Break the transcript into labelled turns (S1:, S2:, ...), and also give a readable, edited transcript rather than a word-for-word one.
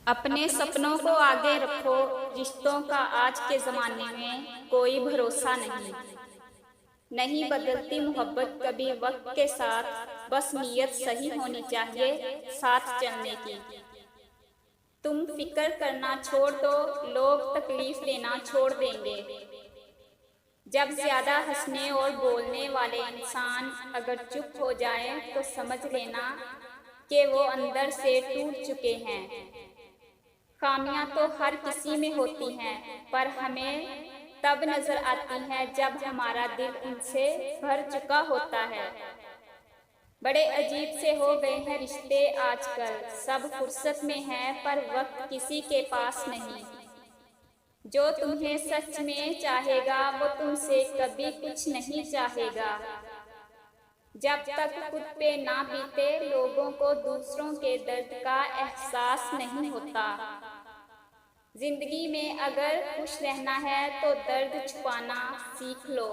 S1: अपने सपनों को आगे रखो। रिश्तों का आज के ज़माने में कोई भरोसा नहीं। नहीं बदलती मोहब्बत कभी वक्त के साथ, बस नीयत सही होनी चाहिए साथ चलने की। तुम फिक्र करना छोड़ दो, लोग तकलीफ देना छोड़ देंगे। जब ज़्यादा हंसने और बोलने वाले इंसान अगर चुप हो जाए तो समझ लेना कि वो अंदर से टूट चुके हैं। खामियां तो हर किसी में होती हैं, पर हमें तब नजर आती हैं जब हमारा दिल उनसे भर चुका होता है। बड़े अजीब से हो गए हैं रिश्ते आजकल, सब फुर्सत में हैं पर वक्त किसी के पास नहीं। जो तुम्हें सच में चाहेगा वो तुमसे कभी कुछ नहीं चाहेगा। जब तक खुद पे ना बीते लोगों को दूसरों के दर्द का एहसास नहीं होता। जिंदगी में अगर खुश रहना है तो दर्द छुपाना सीख लो।